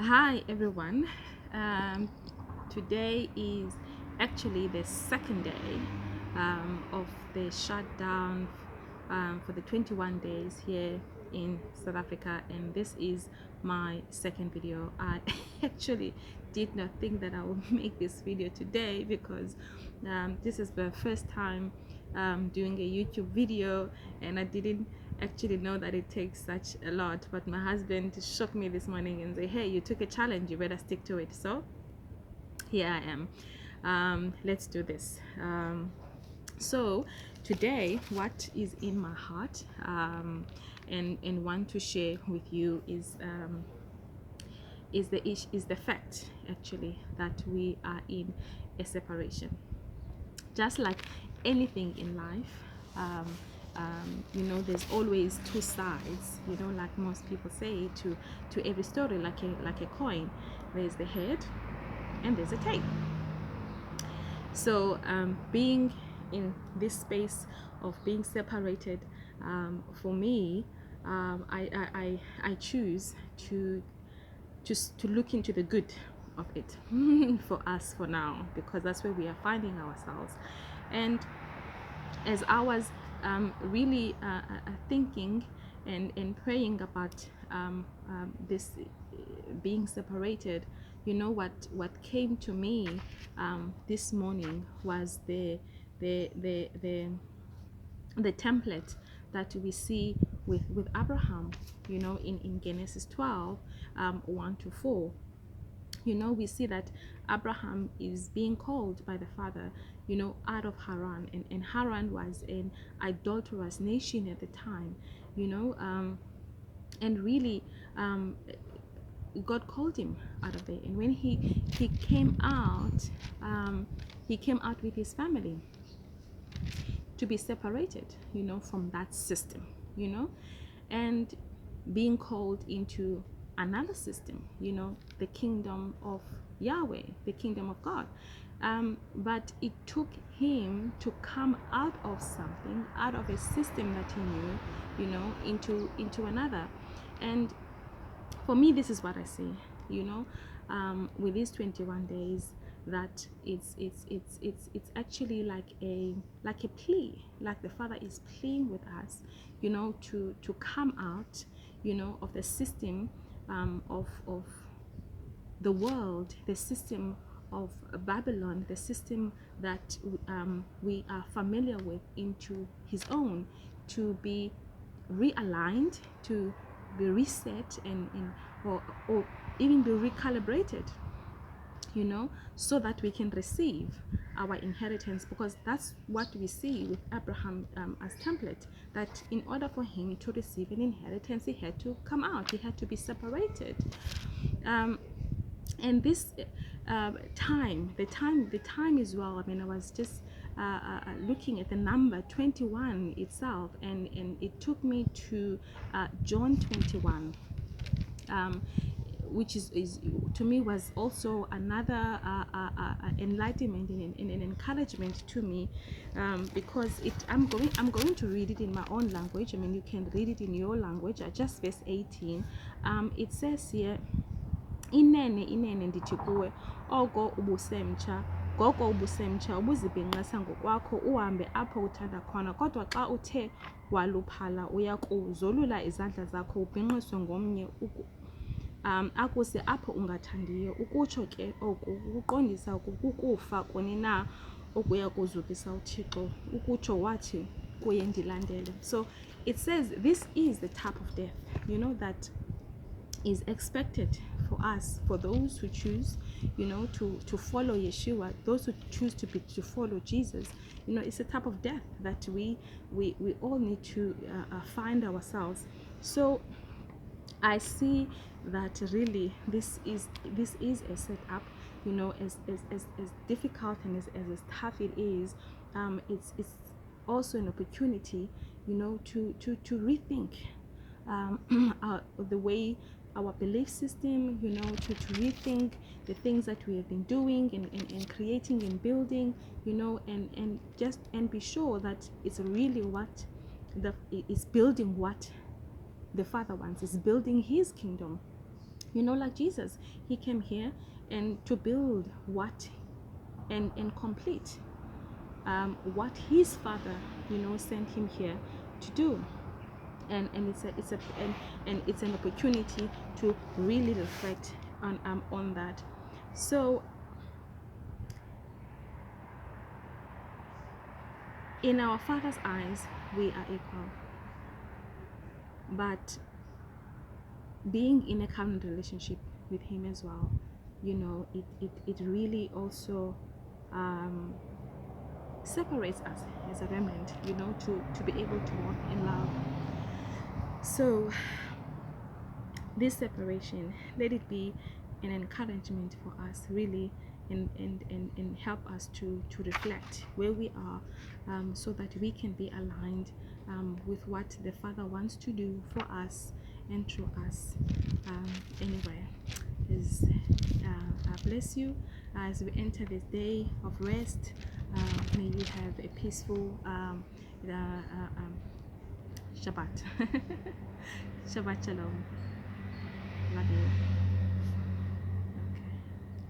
Hi everyone. Um, Today is actually the second day of the shutdown for the 21 days here in South Africa, and this is my second video. I actually did not think that I would make this video today because this is the first time doing a YouTube video, and I didn't actually know that it takes such a lot. But my husband shook me this morning and said, hey, you took a challenge, you better stick to it. So here I am. Let's do this. So today, what is in my heart and want to share with you is the fact actually that we are in a separation. Just like anything in life, there's always two sides. Like most people say, to every story, like a coin, there's the head and there's a tail. So being in this space of being separated, for me, I choose to look into the good of it for us for now, because that's where we are finding ourselves. And as I was really thinking and praying about this being separated, what came to me this morning was the template that we see with Abraham, in Genesis 12, 1 to 4. We see that Abraham is being called by the father, out of Haran, and Haran was an idolatrous nation at the time, and really God called him out of there. And when he came out with his family to be separated, from that system, and being called into another system, the kingdom of Yahweh, the kingdom of God. But it took him to come out of something, out of a system that he knew, into another. And for me, this is what I see, with these 21 days, that it's actually like a plea, like the Father is pleading with us, to come out, of the system of the world, the system of Babylon, the system that we are familiar with, into His own, to be realigned, to be reset, or even be recalibrated, so that we can receive our inheritance. Because that's what we see with Abraham as template, that in order for him to receive an inheritance, he had to come out, he had to be separated. And this the time as well. I was just looking at the number 21 itself, and it took me to John 21, which is to me was also another enlightenment and an encouragement to me, because I'm going to read it in my own language. You can read it in your language. Just verse 18. It says here, inene ndithi kuwe, oko ubusemtsha, ngoko ubusemtsha ubuzibhinqisa ngokwakho, uhambe apho uthanda khona. Kodwa xa uthe waluphala, uya kuzolula izandla zakho ubhinqiswe ngomnye akuse apho ungathandiyo. Ukutsho ke oku ukuqondisa kukufa kuni na okuya kuzukisa uThixo, ukutsho wathi kuye ndilandele. So it says this is the type of death, that is expected for us, for those who choose, to follow Yeshua, those who choose to follow Jesus. It's a type of death that we all need to find ourselves. So I see that really this is a setup, as difficult and as tough it is. It's also an opportunity, to rethink the way our belief system, to rethink the things that we have been doing and creating and building, and be sure that it's really what it's building, what the Father wants, is building His kingdom. like Jesus, he came here and to build what and complete what his father sent him here to do. And it's an opportunity to really reflect on that. So in our Father's eyes, we are equal, but being in a covenant relationship with him as well, it really also separates us as a remnant, to be able to walk in love. So this separation, let it be an encouragement for us, really, and help us to reflect where we are, so that we can be aligned with what the Father wants to do for us and through us. Anyway, I bless you as we enter this day of rest. May you have a peaceful Shabbat. Shabbat Shalom. Love you.